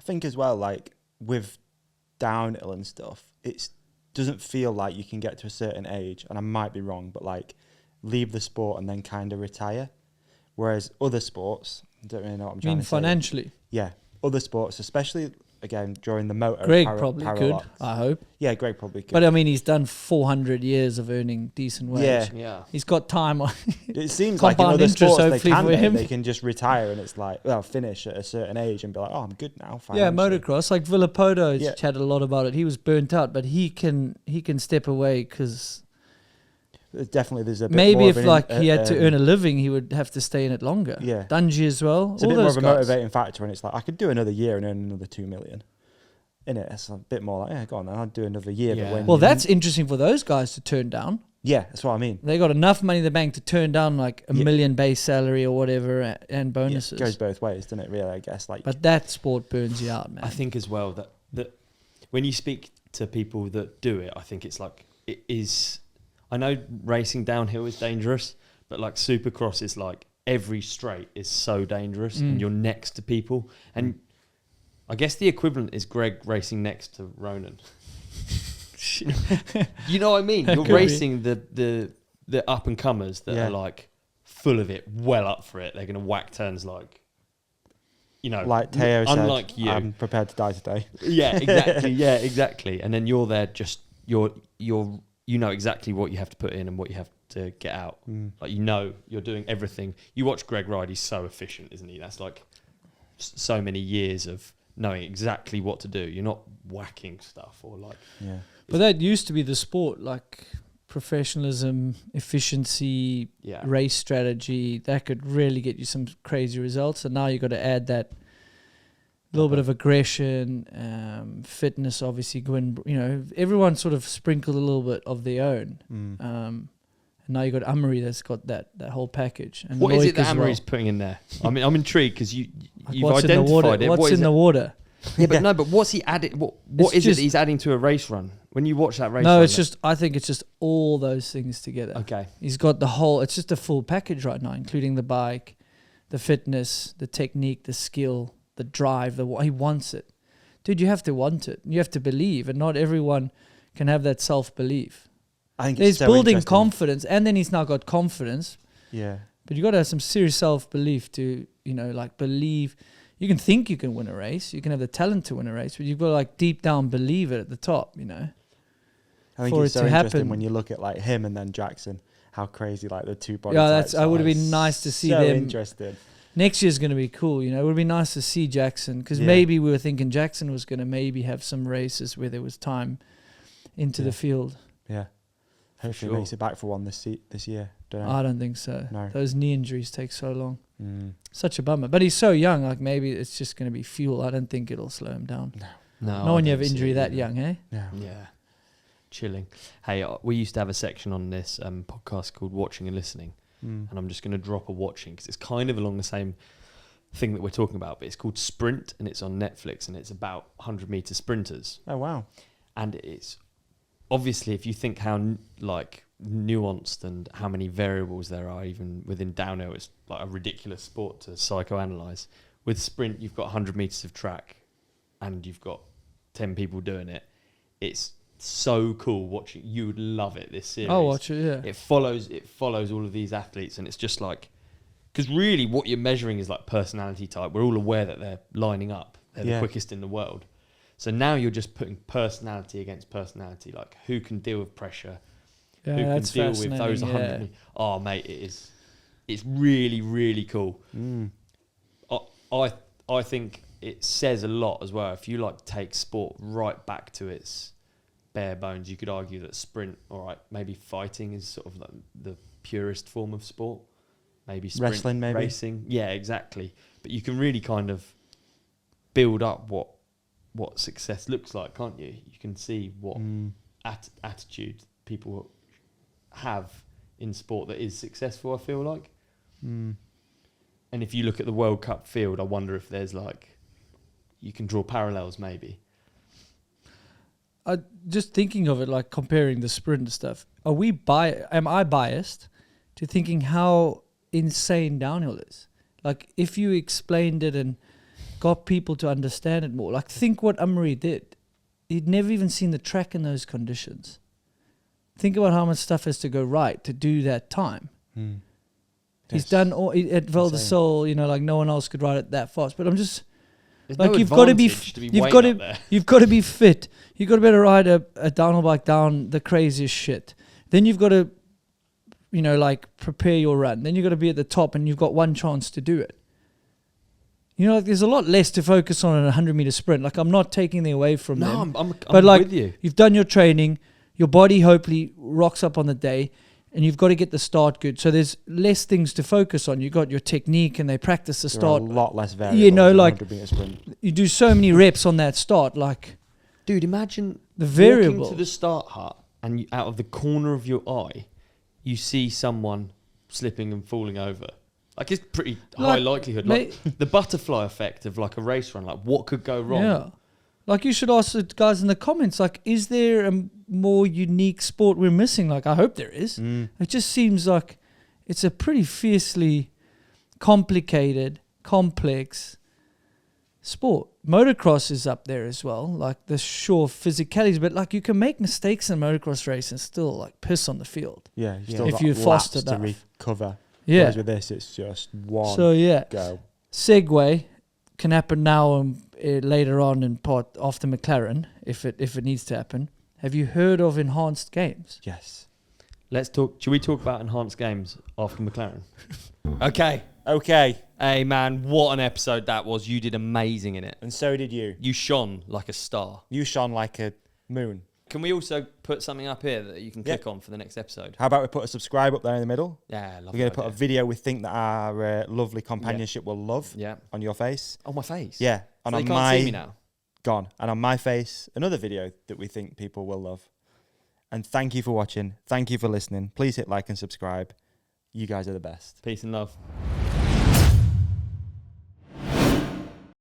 think as well, like with downhill and stuff, it doesn't feel like you can get to a certain age, and I might be wrong, but like leave the sport and then kind of retire. Whereas other sports, I don't really know what I'm trying to say. Financially? Yeah, other sports, especially again during the motor. Greg probably could, I hope. Yeah, Greg probably could. But I mean, he's done 400 years of earning decent wage. Yeah. He's got time on. It seems like in other sports they can just retire and it's like, well, finish at a certain age and be like, oh, I'm good now. Yeah, motocross, like Villapoto chatted a lot about it. He was burnt out, but he can step away because definitely there's a bit maybe more if like he had to earn a living, he would have to stay in it longer. Yeah, Dungey as well. It's a bit more of a motivating factor, and it's like I could do another year and earn another 2 million. In it, it's a bit more like, yeah, go on then, I'll do another year. Yeah. But well, that's interesting for those guys to turn down. Yeah, that's what I mean. They got enough money in the bank to turn down like a million base salary or whatever and bonuses. It goes both ways, doesn't it? Really, I guess. Like, but that sport burns you out, man. I think as well that when you speak to people that do it, I think it's like it is. I know racing downhill is dangerous, but like Supercross is like every straight is so dangerous, and you're next to people, and I guess the equivalent is Greg racing next to Ronan. You know what I mean? You're racing the up and comers that are like full of it, well up for it. They're going to whack turns like, you know, like Teo unlike said, you. I'm prepared to die today. Yeah, exactly. Yeah, exactly. And then you're there, just you know exactly what you have to put in and what you have to get out. Like, you know, you're doing everything. You watch Greg ride; he's so efficient, isn't he? That's like so many years of knowing exactly what to do. You're not whacking stuff or like. Yeah. But that used to be the sport, like professionalism, efficiency, race strategy. That could really get you some crazy results. And now you've got to add that little bit of aggression, fitness, obviously. Everyone sort of sprinkled a little bit of their own. And now you've got Amaury that's got that whole package. And what Loic is it that Amaury's putting in there? I mean, I'm intrigued because you've identified it. What's in the water? Yeah, but no, but what's he adding? What is it that he's adding to a race run? When you watch that race run? No, I think it's just all those things together. Okay. He's got it's just a full package right now, including the bike, the fitness, the technique, the skill, the drive, he wants it. Dude, you have to want it. You have to believe, and not everyone can have that self-belief. I think he's building confidence, and then he's now got confidence. Yeah. But you got to have some serious self-belief to, believe. You can think you can win a race. You can have the talent to win a race, but you've got to like deep down believe it at the top, I think it's so interesting when you look at like him and then Jackson, how crazy like the two body types I would have been nice to see them. Interesting. Next year's going to be cool, It would be nice to see Jackson because maybe we were thinking Jackson was going to maybe have some races where there was time into the field. Yeah. Hopefully he makes it back for one this year. I don't think so. No. Those knee injuries take so long. Such a bummer. But he's so young, like maybe it's just going to be fuel. I don't think it'll slow him down. No. Not when you have injury that young, eh? Yeah. Chilling. Hey, we used to have a section on this podcast called Watching and Listening. And I'm just going to drop a watching because it's kind of along the same thing that we're talking about, but it's called Sprint and it's on Netflix and it's about 100-meter sprinters. Oh, wow. And it's obviously, if you think how like nuanced and how many variables there are even within downhill, it's like a ridiculous sport to psychoanalyze. With sprint, you've got 100 meters of track and you've got 10 people doing it. It's so cool watching. You would love it, this series. I'll watch it, yeah. It follows all of these athletes and it's just like, because really what you're measuring is like personality type. We're all aware that they're lining up. They're the quickest in the world. So now you're just putting personality against personality, like who can deal with pressure, who can deal with those 100. Yeah. Oh, mate, it's really, really cool. I think it says a lot as well. If you like take sport right back to its bare bones, you could argue that sprint, all right, maybe fighting is sort of like the purest form of sport. Maybe sprint, wrestling, maybe racing. Yeah, exactly. But you can really kind of build up what success looks like, can't you? You can see what attitude people have in sport that is successful, I feel like. And if you look at the World Cup field, I wonder if there's like, you can draw parallels maybe. Just thinking of it, like comparing the sprint stuff, am I biased to thinking how insane downhill is? Like if you explained it and got people to understand it more. Like, think what Amaury did. He'd never even seen the track in those conditions. Think about how much stuff has to go right to do that time. He's done all at Val di Sole, you know, like no one else could ride it that fast. But I'm just like, you've got to be you've got to be fit. You've got to be able to ride a downhill bike down the craziest shit. Then you've got to, you know, like prepare your run. Then you've got to be at the top, and you've got one chance to do it. You know, like there's a lot less to focus on in a 100-meter sprint. Like, I'm not taking it away from them. I'm but like, with you. You've done your training. Your body hopefully rocks up on the day, and you've got to get the start good. So there's less things to focus on. You got your technique, and they practice the start. A lot less variables. You know, like you do so many reps on that start. Like, dude, imagine the variable walking to the start hut, and out of the corner of your eye, you see someone slipping and falling over. Like, it's pretty high likelihood. Like the butterfly effect of like a race run. Like, what could go wrong? Yeah. Like, you should ask the guys in the comments, like, is there a more unique sport we're missing? Like, I hope there is. It just seems like it's a pretty fiercely complicated, complex sport. Motocross is up there as well, like the sure physicalities, but like you can make mistakes in a motocross race and still like piss on the field. Yeah, you still if you're fast enough to recover. Yeah. Whereas with this, it's just one go. Segue can happen now and later on in part after McLaren, if it needs to happen. Have you heard of enhanced games? Yes. Let's talk. Should we talk about enhanced games after McLaren? Okay. Hey man, what an episode that was. You did amazing in it. And so did you. You shone like a star. You shone like a moon. Can we also put something up here that you can click on for the next episode? How about we put a subscribe up there in the middle? Yeah, I love We're going to put a video we think that our lovely companionship will love on your face. On my face? Yeah. And so on can't see me now? Gone. And on my face, another video that we think people will love. And thank you for watching. Thank you for listening. Please hit like and subscribe. You guys are the best. Peace and love.